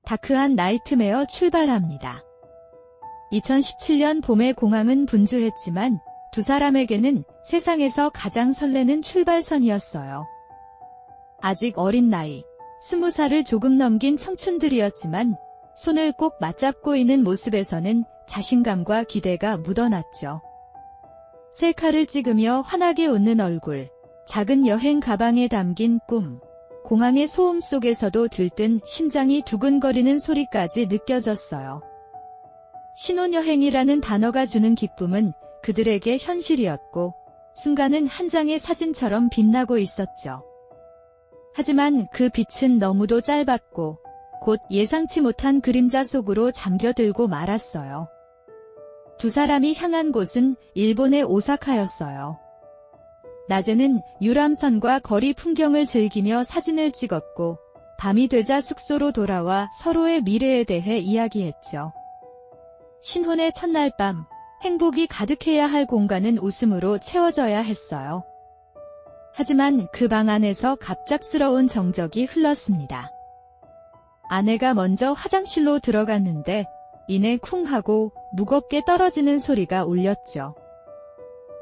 다크한 나이트메어 출발합니다. 2017년 봄에 공항은 분주했지만 두 사람에게는 세상에서 가장 설레는 출발선이었어요. 아직 어린 나이, 20살을 조금 넘긴 청춘들이었지만 손을 꼭 맞잡고 있는 모습에서는 자신감과 기대가 묻어났죠. 셀카를 찍으며 환하게 웃는 얼굴, 작은 여행 가방에 담긴 꿈, 공항의 소음 속에서도 들뜬 심장이 두근거리는 소리까지 느껴졌어요. 신혼여행이라는 단어가 주는 기쁨은 그들에게 현실이었고 순간은 한 장의 사진처럼 빛나고 있었죠. 하지만 그 빛은 너무도 짧았고 곧 예상치 못한 그림자 속으로 잠겨들고 말았어요. 두 사람이 향한 곳은 일본의 오사카였어요. 낮에는 유람선과 거리 풍경을 즐기며 사진을 찍었고 밤이 되자 숙소로 돌아와 서로의 미래에 대해 이야기했죠. 신혼의 첫날 밤, 행복이 가득해야 할 공간은 웃음으로 채워져야 했어요. 하지만 그 방 안에서 갑작스러운 정적이 흘렀습니다. 아내가 먼저 화장실로 들어갔는데 이내 쿵 하고 무겁게 떨어지는 소리가 울렸죠.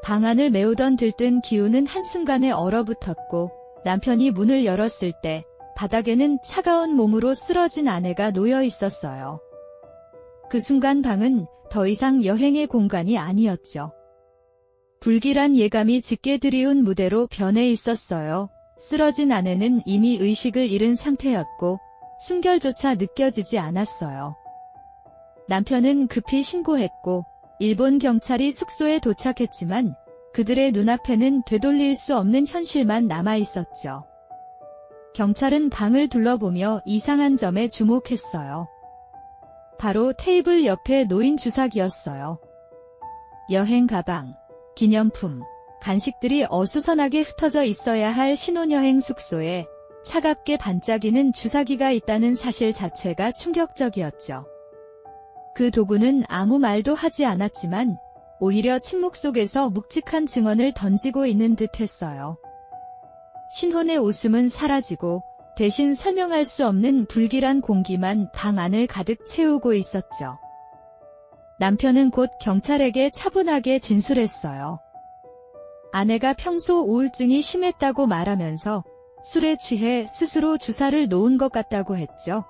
방 안을 메우던 들뜬 기운은 한순간에 얼어붙었고 남편이 문을 열었을 때 바닥에는 차가운 몸으로 쓰러진 아내가 놓여 있었어요. 그 순간 방은 더 이상 여행의 공간이 아니었죠. 불길한 예감이 짙게 드리운 무대로 변해 있었어요. 쓰러진 아내는 이미 의식을 잃은 상태였고 숨결조차 느껴지지 않았어요. 남편은 급히 신고했고 일본 경찰이 숙소에 도착했지만 그들의 눈앞에는 되돌릴 수 없는 현실만 남아있었죠. 경찰은 방을 둘러보며 이상한 점에 주목했어요. 바로 테이블 옆에 놓인 주사기였어요. 여행 가방, 기념품, 간식들이 어수선하게 흩어져 있어야 할 신혼여행 숙소에 차갑게 반짝이는 주사기가 있다는 사실 자체가 충격적이었죠. 그 도구는 아무 말도 하지 않았지만 오히려 침묵 속에서 묵직한 증언을 던지고 있는 듯했어요. 신혼의 웃음은 사라지고 대신 설명할 수 없는 불길한 공기만 방 안을 가득 채우고 있었죠. 남편은 곧 경찰에게 차분하게 진술했어요. 아내가 평소 우울증이 심했다고 말하면서 술에 취해 스스로 주사를 놓은 것 같다고 했죠.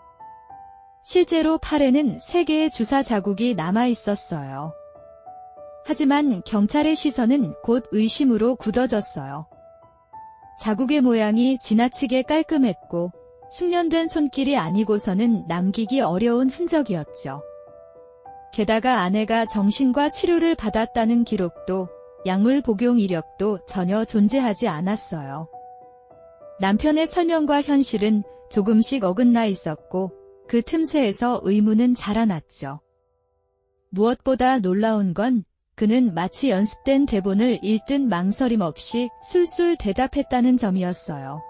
실제로 팔에는 3개의 주사 자국이 남아 있었어요. 하지만 경찰의 시선은 곧 의심으로 굳어졌어요. 자국의 모양이 지나치게 깔끔했고 숙련된 손길이 아니고서는 남기기 어려운 흔적이었죠. 게다가 아내가 정신과 치료를 받았다는 기록도 약물 복용 이력도 전혀 존재하지 않았어요. 남편의 설명과 현실은 조금씩 어긋나 있었고 그 틈새에서 의문은 자라났죠. 무엇보다 놀라운 건 그는 마치 연습된 대본을 읽듯 망설임 없이 술술 대답했다는 점이었어요.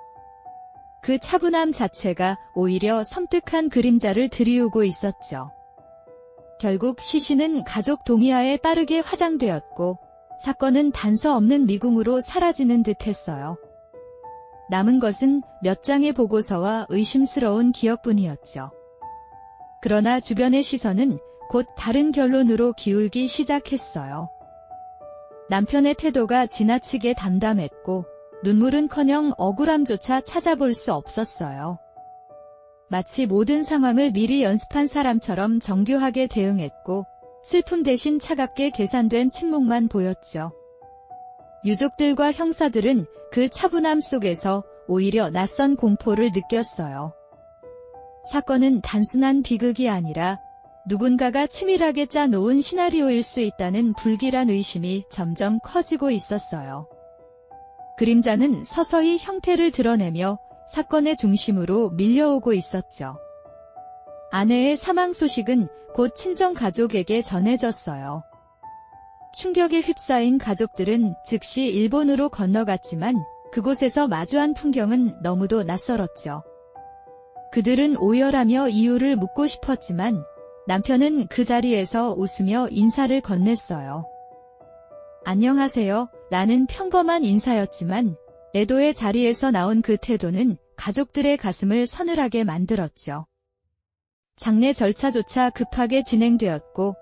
그 차분함 자체가 오히려 섬뜩한 그림자를 드리우고 있었죠. 결국 시신은 가족 동의하에 빠르게 화장되었고 사건은 단서 없는 미궁으로 사라지는 듯했어요. 남은 것은 몇 장의 보고서와 의심스러운 기억뿐이었죠. 그러나 주변의 시선은 곧 다른 결론으로 기울기 시작했어요. 남편의 태도가 지나치게 담담했고 눈물은커녕 억울함조차 찾아볼 수 없었어요. 마치 모든 상황을 미리 연습한 사람처럼 정교하게 대응했고 슬픔 대신 차갑게 계산된 침묵만 보였죠. 유족들과 형사들은 그 차분함 속에서 오히려 낯선 공포를 느꼈어요. 사건은 단순한 비극이 아니라 누군가가 치밀하게 짜놓은 시나리오일 수 있다는 불길한 의심이 점점 커지고 있었어요. 그림자는 서서히 형태를 드러내며 사건의 중심으로 밀려오고 있었죠. 아내의 사망 소식은 곧 친정 가족에게 전해졌어요. 충격에 휩싸인 가족들은 즉시 일본으로 건너갔지만 그곳에서 마주한 풍경은 너무도 낯설었죠. 그들은 오열하며 이유를 묻고 싶었지만 남편은 그 자리에서 웃으며 인사를 건넸어요. 안녕하세요. 라는 평범한 인사였지만 애도의 자리에서 나온 그 태도는 가족들의 가슴을 서늘하게 만들었죠. 장례 절차조차 급하게 진행되었고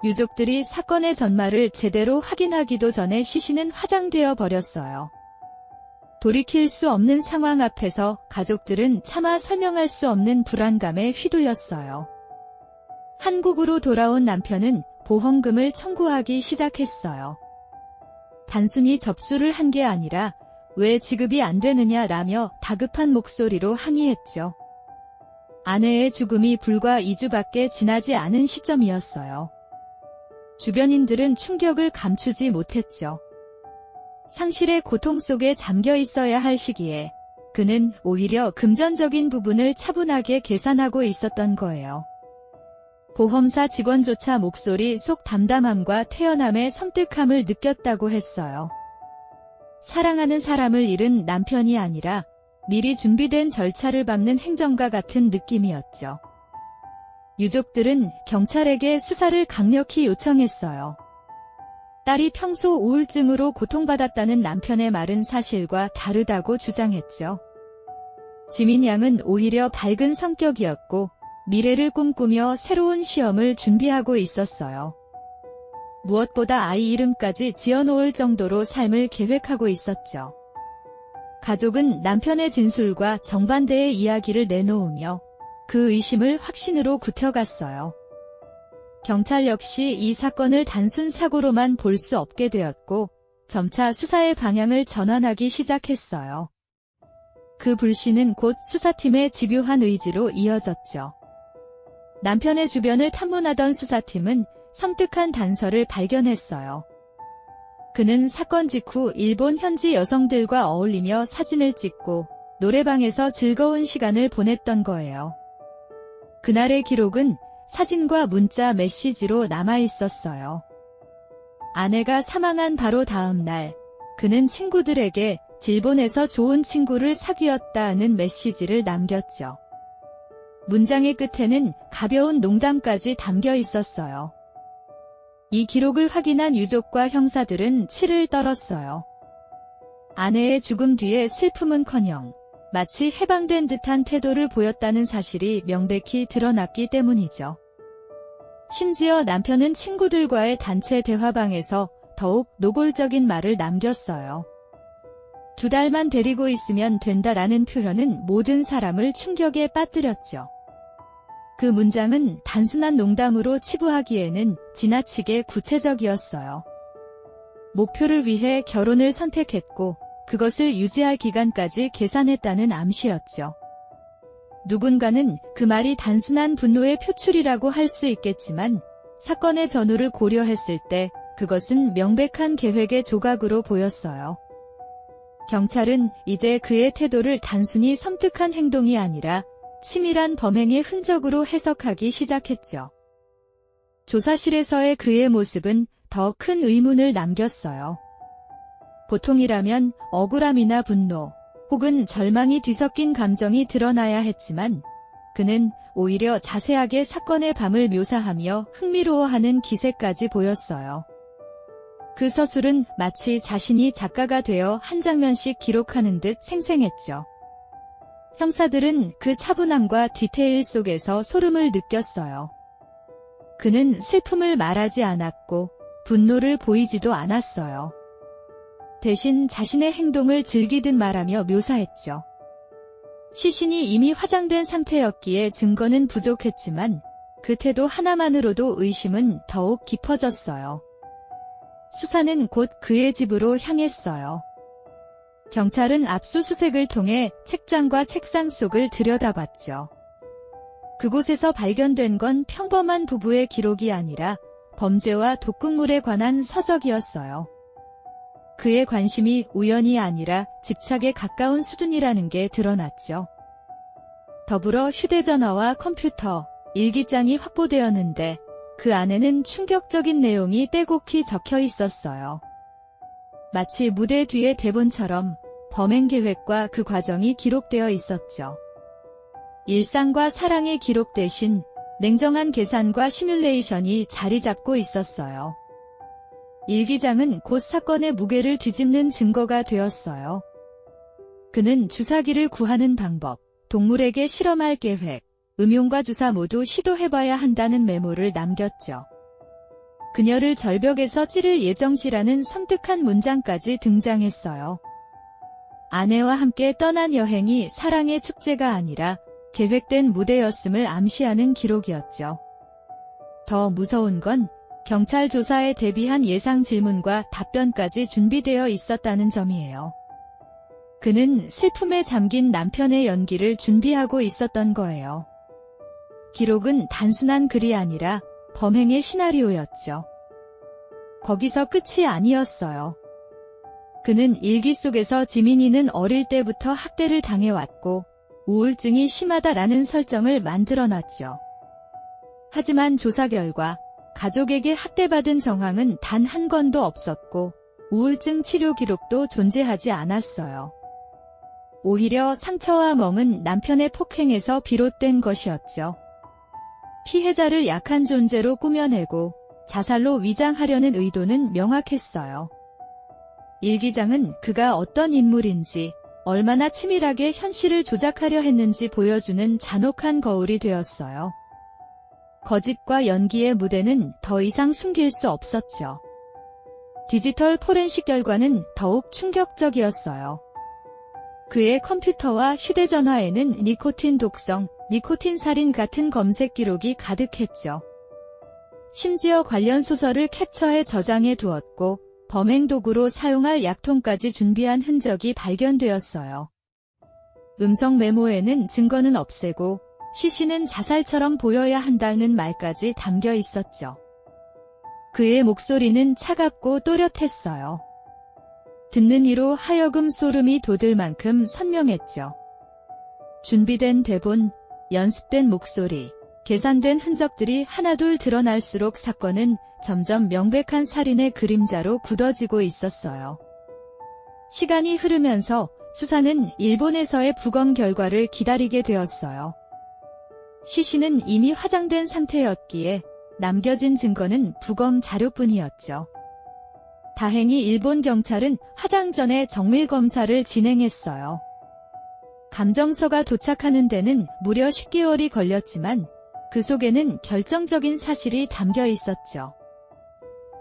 유족들이 사건의 전말을 제대로 확인하기도 전에 시신은 화장되어 버렸어요. 돌이킬 수 없는 상황 앞에서 가족들은 차마 설명할 수 없는 불안감에 휘둘렸어요. 한국으로 돌아온 남편은 보험금을 청구하기 시작했어요. 단순히 접수를 한 게 아니라 왜 지급이 안 되느냐라며 다급한 목소리로 항의했죠. 아내의 죽음이 불과 2주밖에 지나지 않은 시점이었어요. 주변인들은 충격을 감추지 못했죠. 상실의 고통 속에 잠겨 있어야 할 시기에 그는 오히려 금전적인 부분을 차분하게 계산하고 있었던 거예요. 보험사 직원조차 목소리 속 담담함과 태연함의 섬뜩함을 느꼈다고 했어요. 사랑하는 사람을 잃은 남편이 아니라 미리 준비된 절차를 밟는 행정가 같은 느낌이었죠. 유족들은 경찰에게 수사를 강력히 요청했어요. 딸이 평소 우울증으로 고통받았다는 남편의 말은 사실과 다르다고 주장했죠. 지민 양은 오히려 밝은 성격이었고 미래를 꿈꾸며 새로운 시험을 준비하고 있었어요. 무엇보다 아이 이름까지 지어놓을 정도로 삶을 계획하고 있었죠. 가족은 남편의 진술과 정반대의 이야기를 내놓으며 그 의심을 확신으로 굳혀갔어요. 경찰 역시 이 사건을 단순 사고로만 볼 수 없게 되었고 점차 수사의 방향을 전환하기 시작했어요. 그 불씨는 곧 수사팀의 집요한 의지로 이어졌죠. 남편의 주변을 탐문하던 수사팀은 섬뜩한 단서를 발견했어요. 그는 사건 직후 일본 현지 여성들과 어울리며 사진을 찍고 노래방에서 즐거운 시간을 보냈던 거예요. 그날의 기록은 사진과 문자 메시지로 남아있었어요. 아내가 사망한 바로 다음 날, 그는 친구들에게 일본에서 좋은 친구를 사귀었다는 메시지를 남겼죠. 문장의 끝에는 가벼운 농담까지 담겨 있었어요. 이 기록을 확인한 유족과 형사들은 치를 떨었어요. 아내의 죽음 뒤에 슬픔은커녕 마치 해방된 듯한 태도를 보였다는 사실이 명백히 드러났기 때문이죠. 심지어 남편은 친구들과의 단체 대화방에서 더욱 노골적인 말을 남겼어요. 2달만 데리고 있으면 된다라는 표현은 모든 사람을 충격에 빠뜨렸죠. 그 문장은 단순한 농담으로 치부하기에는 지나치게 구체적이었어요. 목표를 위해 결혼을 선택했고 그것을 유지할 기간까지 계산했다는 암시였죠. 누군가는 그 말이 단순한 분노의 표출이라고 할 수 있겠지만 사건의 전후를 고려했을 때 그것은 명백한 계획의 조각으로 보였어요. 경찰은 이제 그의 태도를 단순히 섬뜩한 행동이 아니라 치밀한 범행의 흔적으로 해석하기 시작했죠. 조사실에서의 그의 모습은 더 큰 의문을 남겼어요. 보통이라면 억울함이나 분노, 혹은 절망이 뒤섞인 감정이 드러나야 했지만 그는 오히려 자세하게 사건의 밤을 묘사하며 흥미로워하는 기세까지 보였어요. 그 서술은 마치 자신이 작가가 되어 한 장면씩 기록하는 듯 생생했죠. 형사들은 그 차분함과 디테일 속에서 소름을 느꼈어요. 그는 슬픔을 말하지 않았고 분노를 보이지도 않았어요. 대신 자신의 행동을 즐기듯 말하며 묘사했죠. 시신이 이미 화장된 상태였기에 증거는 부족했지만 그 태도 하나만으로도 의심은 더욱 깊어졌어요. 수사는 곧 그의 집으로 향했어요. 경찰은 압수수색을 통해 책장과 책상 속을 들여다봤죠. 그곳에서 발견된 건 평범한 부부의 기록이 아니라 범죄와 독극물에 관한 서적이었어요. 그의 관심이 우연이 아니라 집착에 가까운 수준이라는 게 드러났죠. 더불어 휴대전화와 컴퓨터, 일기장이 확보되었는데 그 안에는 충격적인 내용이 빼곡히 적혀 있었어요. 마치 무대 뒤의 대본처럼 범행 계획과 그 과정이 기록되어 있었죠. 일상과 사랑의 기록 대신 냉정한 계산과 시뮬레이션이 자리 잡고 있었어요. 일기장은 곧 사건의 무게를 뒤집는 증거가 되었어요. 그는 주사기를 구하는 방법, 동물에게 실험할 계획, 음용과 주사 모두 시도해봐야 한다는 메모를 남겼죠. 그녀를 절벽에서 찌를 예정시라는 섬뜩한 문장까지 등장했어요. 아내와 함께 떠난 여행이 사랑의 축제가 아니라 계획된 무대였음을 암시하는 기록이었죠. 더 무서운 건 경찰 조사에 대비한 예상 질문과 답변까지 준비되어 있었다는 점이에요. 그는 슬픔에 잠긴 남편의 연기를 준비하고 있었던 거예요. 기록은 단순한 글이 아니라 범행의 시나리오였죠. 거기서 끝이 아니었어요. 그는 일기 속에서 지민이는 어릴 때부터 학대를 당해왔고 우울증이 심하다라는 설정을 만들어놨죠. 하지만 조사 결과 가족에게 학대받은 정황은 단 한 건도 없었고 우울증 치료 기록도 존재하지 않았어요. 오히려 상처와 멍은 남편의 폭행에서 비롯된 것이었죠. 피해자를 약한 존재로 꾸며내고 자살로 위장하려는 의도는 명확했어요. 일기장은 그가 어떤 인물인지, 얼마나 치밀하게 현실을 조작하려 했는지 보여주는 잔혹한 거울이 되었어요. 거짓과 연기의 무대는 더 이상 숨길 수 없었죠. 디지털 포렌식 결과는 더욱 충격적이었어요. 그의 컴퓨터와 휴대전화에는 니코틴 독성, 니코틴 살인 같은 검색 기록이 가득했죠. 심지어 관련 소설을 캡처해 저장해 두었고 범행 도구로 사용할 약통까지 준비한 흔적이 발견되었어요. 음성 메모에는 증거는 없애고 시신은 자살처럼 보여야 한다는 말까지 담겨 있었죠. 그의 목소리는 차갑고 또렷했어요. 듣는 이로 하여금 소름이 돋을 만큼 선명했죠. 준비된 대본, 연습된 목소리, 계산된 흔적들이 하나둘 드러날수록 사건은 점점 명백한 살인의 그림자로 굳어지고 있었어요. 시간이 흐르면서 수사는 일본에서의 부검 결과를 기다리게 되었어요. 시신은 이미 화장된 상태였기에 남겨진 증거는 부검 자료뿐이었죠. 다행히 일본 경찰은 화장 전에 정밀 검사를 진행했어요. 감정서가 도착하는 데는 무려 10개월이 걸렸지만 그 속에는 결정적인 사실이 담겨 있었죠.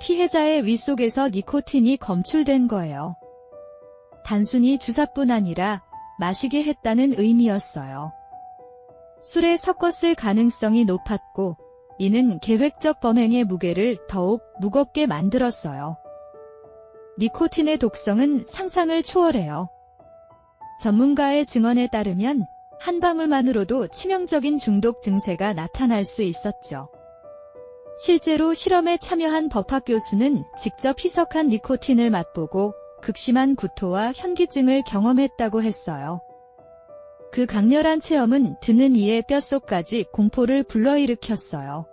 피해자의 위 속에서 니코틴이 검출된 거예요. 단순히 주사뿐 아니라 마시게 했다는 의미였어요. 술에 섞었을 가능성이 높았고 이는 계획적 범행의 무게를 더욱 무겁게 만들었어요. 니코틴의 독성은 상상을 초월해요. 전문가의 증언에 따르면 한 방울만으로도 치명적인 중독 증세가 나타날 수 있었죠. 실제로 실험에 참여한 법학 교수는 직접 희석한 니코틴을 맛보고 극심한 구토와 현기증을 경험했다고 했어요. 그 강렬한 체험은 듣는 이의 뼛속까지 공포를 불러일으켰어요.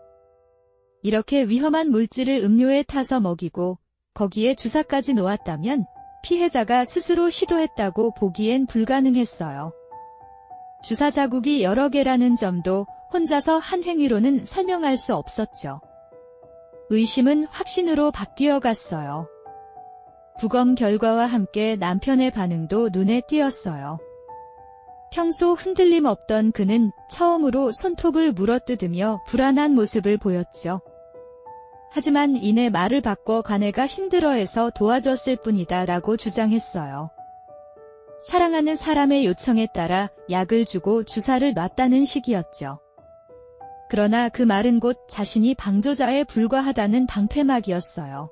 이렇게 위험한 물질을 음료에 타서 먹이고 거기에 주사까지 놓았다면 피해자가 스스로 시도했다고 보기엔 불가능했어요. 주사 자국이 여러 개라는 점도 혼자서 한 행위로는 설명할 수 없었죠. 의심은 확신으로 바뀌어 갔어요. 부검 결과와 함께 남편의 반응도 눈에 띄었어요. 평소 흔들림 없던 그는 처음으로 손톱을 물어뜯으며 불안한 모습을 보였죠. 하지만 이내 말을 바꿔 아내가 힘들어해서 도와줬을 뿐이다 라고 주장했어요. 사랑하는 사람의 요청에 따라 약을 주고 주사를 놨다는 식이었죠. 그러나 그 말은 곧 자신이 방조자에 불과하다는 방패막이었어요.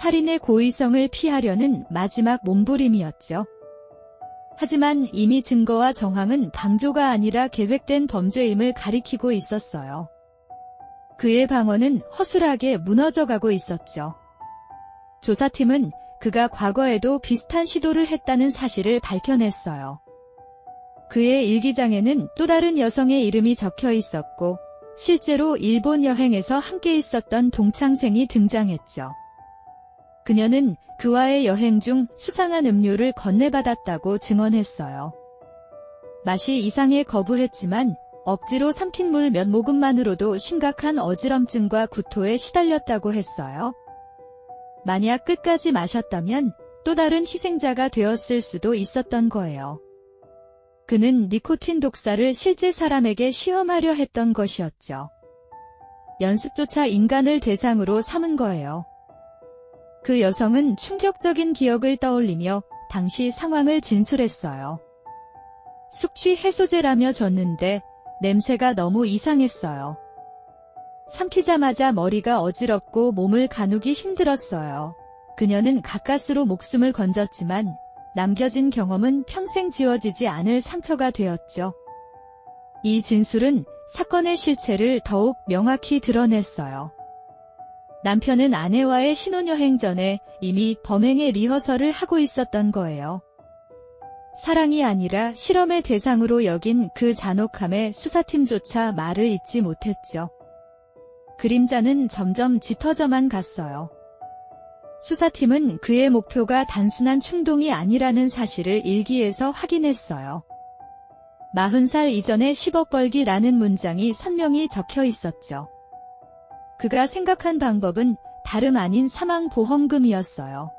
살인의 고의성을 피하려는 마지막 몸부림이었죠. 하지만 이미 증거와 정황은 방조가 아니라 계획된 범죄임을 가리키고 있었어요. 그의 방어는 허술하게 무너져가고 있었죠. 조사팀은 그가 과거에도 비슷한 시도를 했다는 사실을 밝혀냈어요. 그의 일기장에는 또 다른 여성의 이름이 적혀 있었고 실제로 일본 여행에서 함께 있었던 동창생이 등장했죠. 그녀는 그와의 여행 중 수상한 음료를 건네받았다고 증언했어요. 맛이 이상해 거부했지만 억지로 삼킨 물 몇 모금만으로도 심각한 어지럼증과 구토에 시달렸다고 했어요. 만약 끝까지 마셨다면 또 다른 희생자가 되었을 수도 있었던 거예요. 그는 니코틴 독사를 실제 사람에게 시험하려 했던 것이었죠. 연습조차 인간을 대상으로 삼은 거예요. 그 여성은 충격적인 기억을 떠올리며 당시 상황을 진술했어요. 숙취 해소제라며 줬는데 냄새가 너무 이상했어요. 삼키자마자 머리가 어지럽고 몸을 가누기 힘들었어요. 그녀는 가까스로 목숨을 건졌지만 남겨진 경험은 평생 지워지지 않을 상처가 되었죠. 이 진술은 사건의 실체를 더욱 명확히 드러냈어요. 남편은 아내와의 신혼여행 전에 이미 범행의 리허설을 하고 있었던 거예요. 사랑이 아니라 실험의 대상으로 여긴 그 잔혹함에 수사팀조차 말을 잇지 못했죠. 그림자는 점점 짙어져만 갔어요. 수사팀은 그의 목표가 단순한 충동이 아니라는 사실을 일기에서 확인했어요. 40살 이전에 10억 벌기라는 문장이 선명히 적혀 있었죠. 그가 생각한 방법은 다름 아닌 사망보험금이었어요.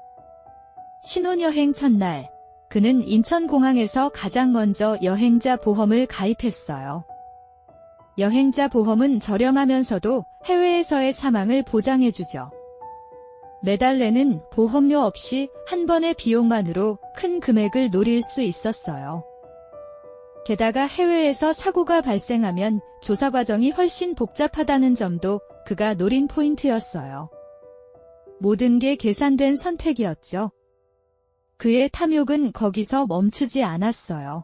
신혼여행 첫날, 그는 인천공항에서 가장 먼저 여행자 보험을 가입했어요. 여행자 보험은 저렴하면서도 해외에서의 사망을 보장해주죠. 매달 내는 보험료 없이 한 번의 비용만으로 큰 금액을 노릴 수 있었어요. 게다가 해외에서 사고가 발생하면 조사 과정이 훨씬 복잡하다는 점도 그가 노린 포인트였어요. 모든 게 계산된 선택이었죠. 그의 탐욕은 거기서 멈추지 않았어요.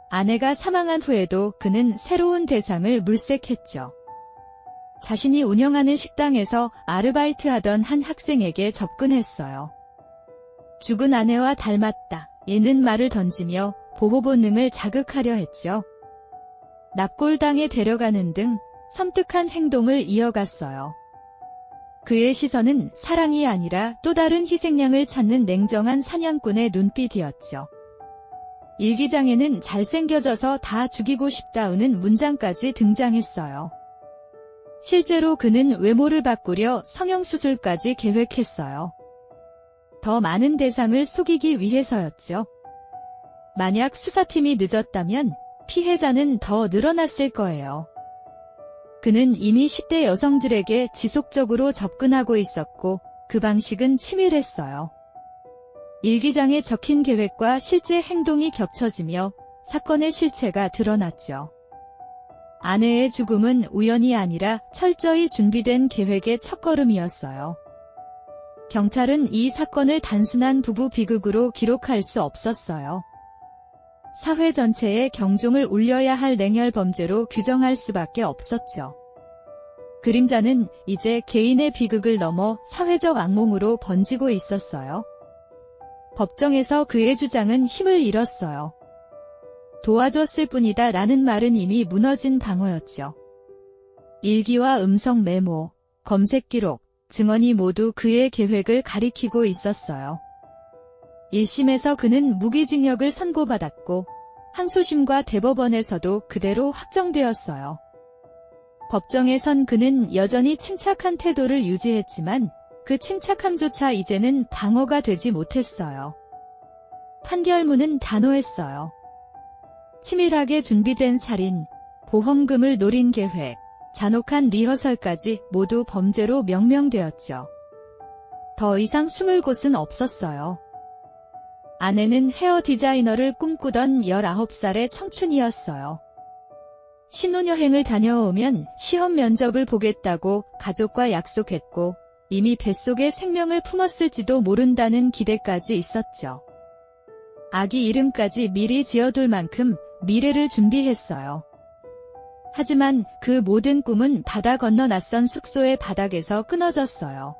아내가 사망한 후에도 그는 새로운 대상을 물색했죠. 자신이 운영하는 식당에서 아르바이트하던 한 학생에게 접근했어요. 죽은 아내와 닮았다. 얘는 말을 던지며 보호 본능을 자극하려 했죠. 납골당에 데려가는 등 섬뜩한 행동을 이어갔어요. 그의 시선은 사랑이 아니라 또 다른 희생양을 찾는 냉정한 사냥꾼의 눈빛이었죠. 일기장에는 잘생겨져서 다 죽이고 싶다우는 문장까지 등장했어요. 실제로 그는 외모를 바꾸려 성형수술까지 계획했어요. 더 많은 대상을 속이기 위해서였죠. 만약 수사팀이 늦었다면 피해자는 더 늘어났을 거예요. 그는 이미 10대 여성들에게 지속적으로 접근하고 있었고 그 방식은 치밀했어요. 일기장에 적힌 계획과 실제 행동이 겹쳐지며 사건의 실체가 드러났죠. 아내의 죽음은 우연이 아니라 철저히 준비된 계획의 첫걸음이었어요. 경찰은 이 사건을 단순한 부부 비극으로 기록할 수 없었어요. 사회 전체에 경종을 울려야 할 냉혈 범죄로 규정할 수밖에 없었죠. 그림자는 이제 개인의 비극을 넘어 사회적 악몽으로 번지고 있었어요. 법정에서 그의 주장은 힘을 잃었어요. 도와줬을 뿐이다 라는 말은 이미 무너진 방어였죠. 일기와 음성 메모, 검색 기록, 증언이 모두 그의 계획을 가리키고 있었어요. 1심에서 그는 무기징역을 선고받았고 항소심과 대법원에서도 그대로 확정되었어요. 법정에선 그는 여전히 침착한 태도를 유지했지만 그 침착함조차 이제는 방어가 되지 못했어요. 판결문은 단호했어요. 치밀하게 준비된 살인, 보험금을 노린 계획, 잔혹한 리허설까지 모두 범죄로 명명되었죠. 더 이상 숨을 곳은 없었어요. 아내는 헤어 디자이너를 꿈꾸던 19살의 청춘이었어요. 신혼여행을 다녀오면 시험 면접을 보겠다고 가족과 약속했고 이미 뱃속에 생명을 품었을지도 모른다는 기대까지 있었죠. 아기 이름까지 미리 지어둘 만큼 미래를 준비했어요. 하지만 그 모든 꿈은 바다 건너 낯선 숙소의 바닥에서 끊어졌어요.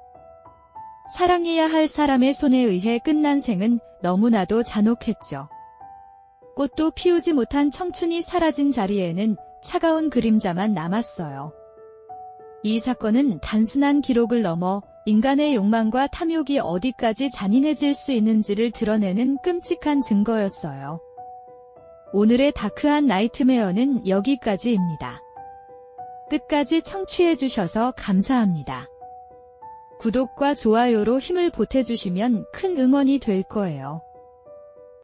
사랑해야 할 사람의 손에 의해 끝난 생은 너무나도 잔혹했죠. 꽃도 피우지 못한 청춘이 사라진 자리에는 차가운 그림자만 남았어요. 이 사건은 단순한 기록을 넘어 인간의 욕망과 탐욕이 어디까지 잔인해질 수 있는지를 드러내는 끔찍한 증거였어요. 오늘의 다크한 나이트메어는 여기까지입니다. 끝까지 청취해주셔서 감사합니다. 구독과 좋아요로 힘을 보태주시면 큰 응원이 될 거예요.